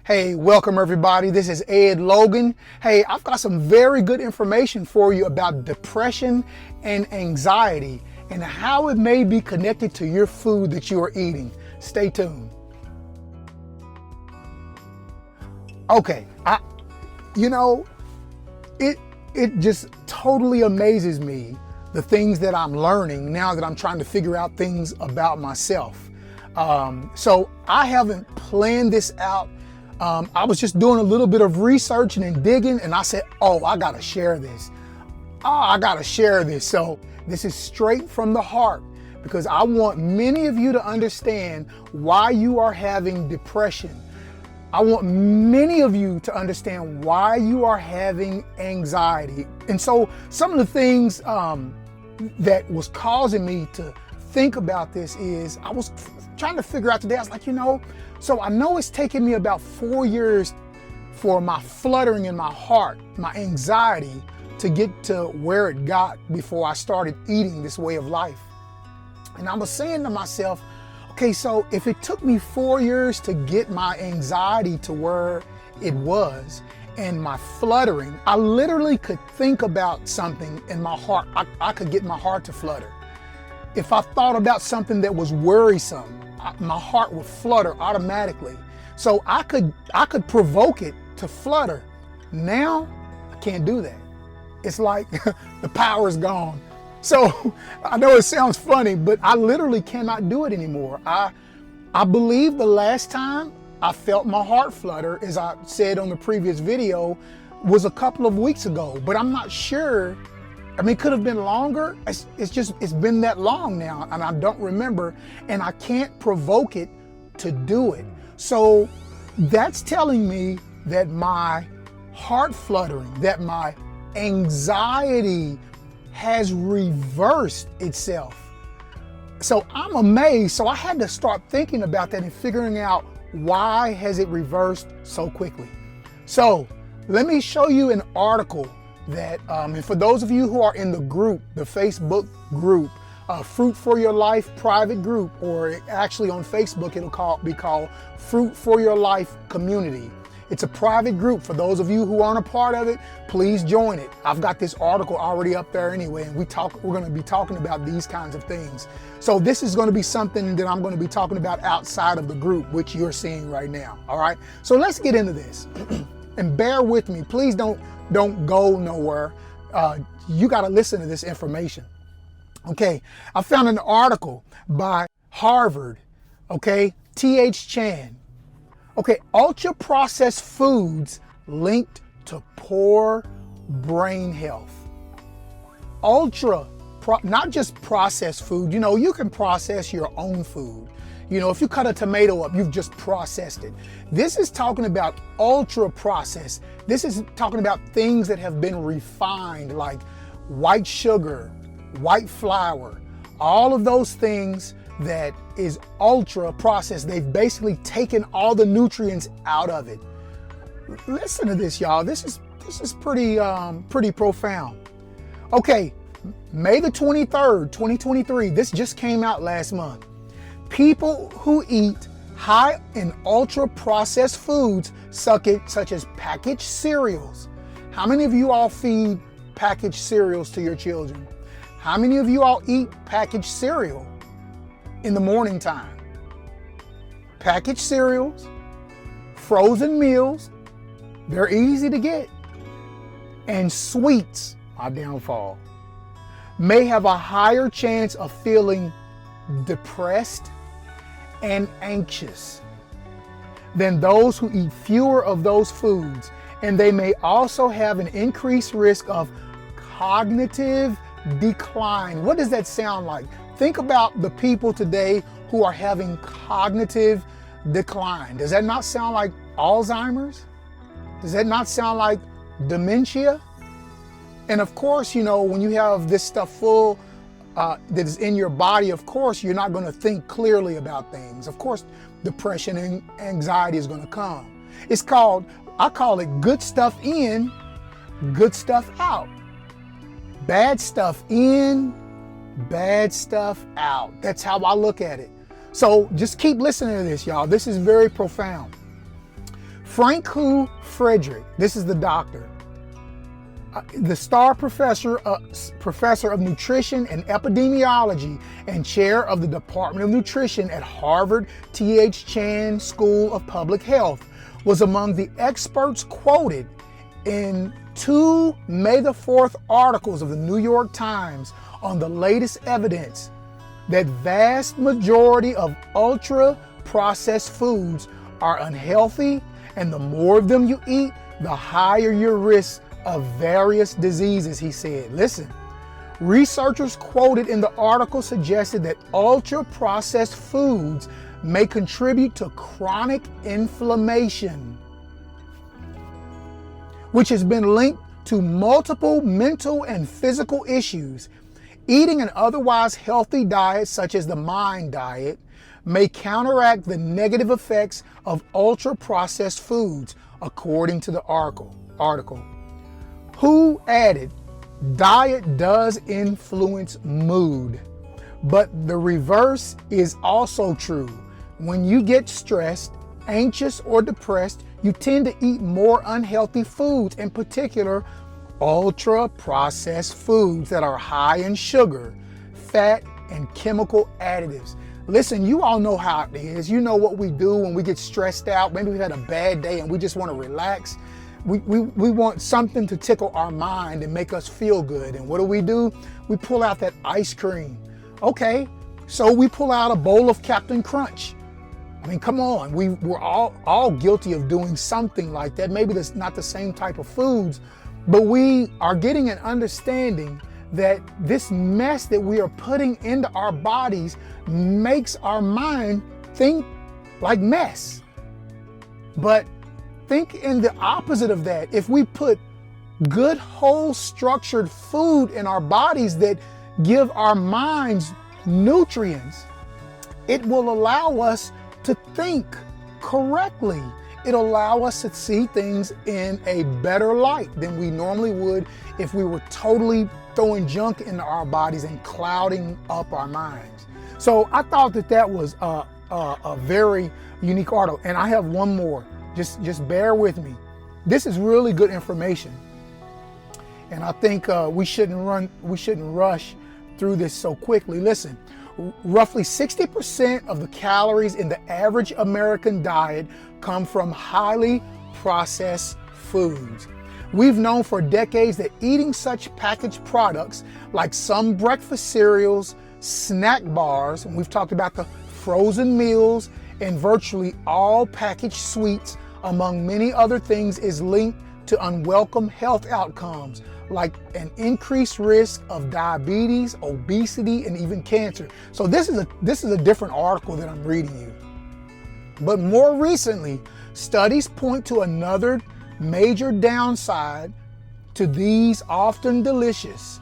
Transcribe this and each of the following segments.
Hey, welcome everybody. This is Ed Logan. Hey, I've got some very good information for you about depression and anxiety and how it may be connected to your food that you are eating. Stay tuned. Okay, it just totally amazes me the things that I'm learning now that I'm trying to figure out things about myself. So I haven't planned this out. I was just doing a little bit of researching and digging, and I said, I gotta share this. I gotta share this. So this is straight from the heart because I want many of you to understand why you are having depression. I want many of you to understand why you are having anxiety. And so some of the things that was causing me to think about this is I was trying to figure out today, I was like, so I know it's taken me about 4 years for my fluttering in my heart, my anxiety, to get to where it got before I started eating this way of life. And I was saying to myself, okay, so if it took me 4 years to get my anxiety to where it was and my fluttering, I literally could think about something in my heart. I could get my heart to flutter. If I thought about something that was worrisome, my heart would flutter automatically. So I could provoke it to flutter. Now, I can't do that. It's like the power is gone. So I know it sounds funny, but I literally cannot do it anymore. I believe the last time I felt my heart flutter, as I said on the previous video, was a couple of weeks ago, but I'm not sure. I mean, it could have been longer. It's been that long now, and I don't remember, and I can't provoke it to do it. So that's telling me that my heart fluttering, that my anxiety has reversed itself. So I'm amazed. So I had to start thinking about that and figuring out why has it reversed so quickly. So let me show you an article that, and for those of you who are in the group, the Facebook group, Fruit for Your Life private group, or actually on Facebook, it'll be called Fruit for Your Life Community. It's a private group. For those of you who aren't a part of it, please join it. I've got this article already up there anyway, and we're going to be talking about these kinds of things. So this is going to be something that I'm going to be talking about outside of the group, which you're seeing right now. All right. So let's get into this, and bear with me. Please don't go nowhere. You got to listen to this information. Okay. I found an article by Harvard. Okay. T.H. Chan. Okay, ultra-processed foods linked to poor brain health. Not just processed food. You can process your own food. If you cut a tomato up, you've just processed it. This is talking about ultra-processed. This is talking about things that have been refined, like white sugar, white flour, all of those things that is ultra processed. They've basically taken all the nutrients out of it. Listen to this, y'all. This is pretty profound. Okay, May the 23rd, 2023. This just came out last month. People who eat high in ultra processed foods such as packaged cereals. How many of you all feed packaged cereals to your children? How many of you all eat packaged cereal in the morning time? Packaged cereals, frozen meals, they're easy to get. And sweets, my downfall, may have a higher chance of feeling depressed and anxious than those who eat fewer of those foods. And they may also have an increased risk of cognitive decline. What does that sound like? Think about the people today who are having cognitive decline. Does that not sound like Alzheimer's? Does that not sound like dementia? And of course, when you have this stuff full that is in your body, of course, you're not going to think clearly about things. Of course, depression and anxiety is going to come. I call it good stuff in, good stuff out. Bad stuff in, bad stuff out. That's how I look at it. So just keep listening to this, y'all. This is very profound. Franku Frederick, this is the doctor, the Starr professor of nutrition and epidemiology and chair of the Department of Nutrition at Harvard T.H. Chan School of Public Health, was among the experts quoted in 2 May the 4th articles of the New York Times on the latest evidence that vast majority of ultra-processed foods are unhealthy, and the more of them you eat, the higher your risk of various diseases, he said. Listen, researchers quoted in the article suggested that ultra-processed foods may contribute to chronic inflammation, which has been linked to multiple mental and physical issues. Eating an otherwise healthy diet, such as the MIND diet, may counteract the negative effects of ultra-processed foods, according to the article. Who added, diet does influence mood, but the reverse is also true. When you get stressed, anxious, or depressed, you tend to eat more unhealthy foods, in particular, ultra-processed foods that are high in sugar, fat, and chemical additives. Listen, you all know how it is. You know what we do when we get stressed out. Maybe we've had a bad day and we just want to relax. We want something to tickle our mind and make us feel good. And what do? We pull out that ice cream. Okay, so we pull out a bowl of Captain Crunch. I mean, come on, we're all guilty of doing something like that. Maybe that's not the same type of foods, but we are getting an understanding that this mess that we are putting into our bodies makes our mind think like mess. But think in the opposite of that. If we put good, whole, structured food in our bodies that give our minds nutrients, it will allow us to think correctly. It'll allow us to see things in a better light than we normally would if we were totally throwing junk into our bodies and clouding up our minds. So I thought that was a very unique article. And I have one more. Just bear with me. This is really good information. And I think we shouldn't rush through this so quickly. Listen, roughly 60% of the calories in the average American diet come from highly processed foods. We've known for decades that eating such packaged products like some breakfast cereals, snack bars, and we've talked about the frozen meals, and virtually all packaged sweets, among many other things, is linked to unwelcome health outcomes like an increased risk of diabetes, obesity, and even cancer. So this is a different article that I'm reading you. But more recently, studies point to another major downside to these often delicious,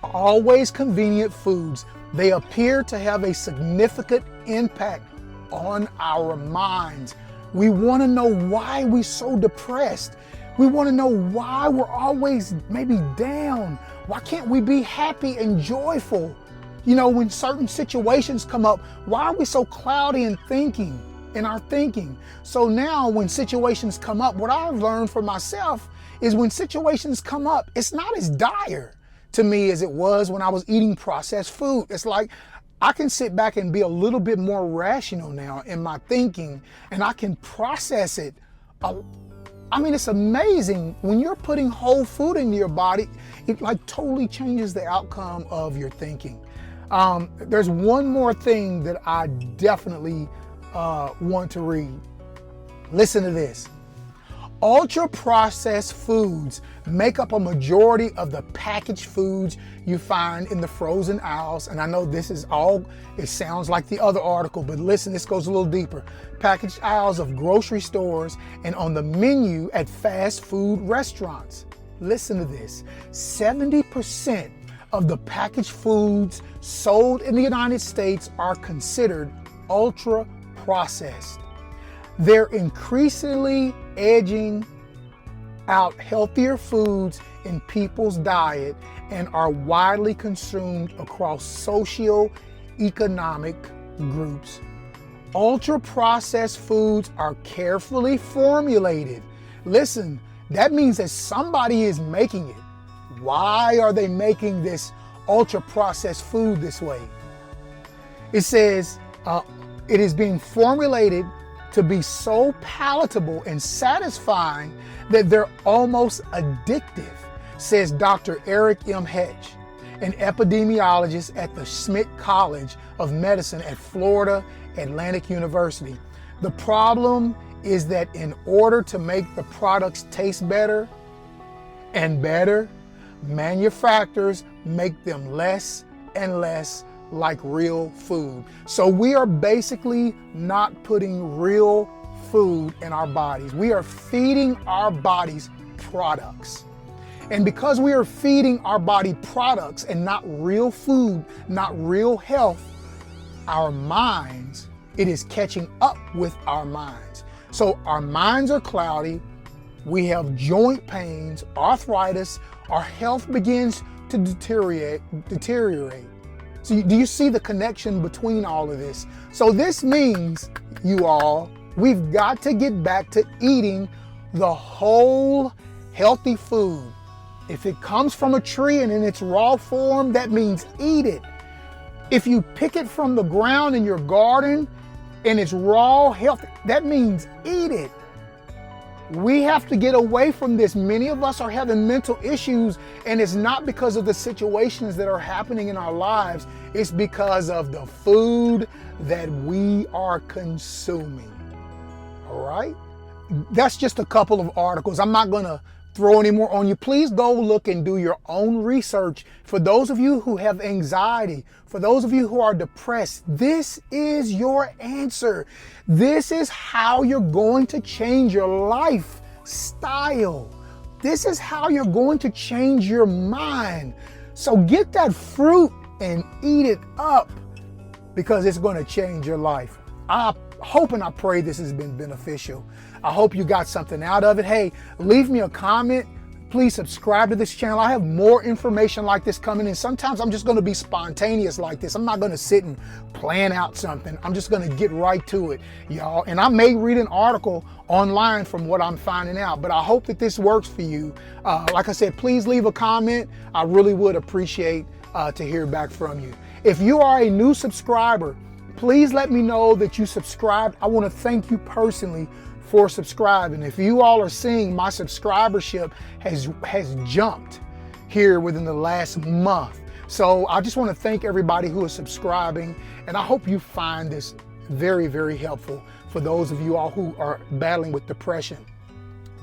always convenient foods. They appear to have a significant impact on our minds. We want to know why we're so depressed. We want to know why we're always maybe down. Why can't we be happy and joyful? You know, when certain situations come up, why are we so cloudy in our thinking? So now when situations come up, what I've learned for myself is when situations come up, it's not as dire to me as it was when I was eating processed food. It's like I can sit back and be a little bit more rational now in my thinking, and I can process it. I mean, it's amazing when you're putting whole food into your body, it like totally changes the outcome of your thinking. There's one more thing that I definitely want to read. Listen to this. Ultra-processed foods make up a majority of the packaged foods you find in the frozen aisles. And I know this is all, it sounds like the other article, but listen, this goes a little deeper. Packaged aisles of grocery stores and on the menu at fast food restaurants. Listen to this. 70% of the packaged foods sold in the United States are considered ultra-processed. They're increasingly edging out healthier foods in people's diet and are widely consumed across socio-economic groups. Ultra processed foods are carefully formulated. Listen, that means that somebody is making it. Why are they making this ultra processed food this way? It says it is being formulated to be so palatable and satisfying that they're almost addictive, says Dr. Eric M. Hedge, an epidemiologist at the Schmidt College of Medicine at Florida Atlantic University. The problem is that in order to make the products taste better and better, manufacturers make them less and less like real food. So we are basically not putting real food in our bodies. We are feeding our bodies products. And because we are feeding our body products and not real food, not real health, our minds, it is catching up with our minds. So our minds are cloudy, we have joint pains, arthritis, our health begins to deteriorate. So do you see the connection between all of this? So this means, you all, we've got to get back to eating the whole healthy food. If it comes from a tree and in its raw form, that means eat it. If you pick it from the ground in your garden and it's raw, healthy, that means eat it. We have to get away from this. Many of us are having mental issues, and it's not because of the situations that are happening in our lives. It's because of the food that we are consuming. All right? That's just a couple of articles. I'm not going to throw any more on you. Please go look and do your own research. For those of you who have anxiety, for those of you who are depressed, this is your answer. This is how you're going to change your lifestyle. This is how you're going to change your mind. So get that fruit and eat it up, because it's going to change your life. I hope and I pray this has been beneficial. I hope you got something out of it. Hey, leave me a comment. Please subscribe to this channel. I have more information like this coming in. Sometimes I'm just going to be spontaneous like this. I'm not going to sit and plan out something. I'm just going to get right to it, y'all. And I may read an article online from what I'm finding out, but I hope that this works for you. Like I said, please leave a comment. I really would appreciate to hear back from you. If you are a new subscriber, please let me know that you subscribed. I want to thank you personally for subscribing. If you all are seeing, my subscribership has jumped here within the last month. So I just want to thank everybody who is subscribing, and I hope you find this very, very helpful for those of you all who are battling with depression.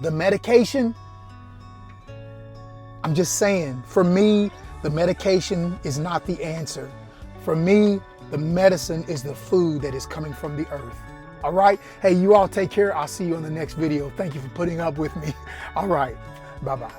The medication, I'm just saying, for me, the medication is not the answer. For me, the medicine is the food that is coming from the earth. All right? Hey, you all take care. I'll see you on the next video. Thank you for putting up with me. All right. Bye-bye.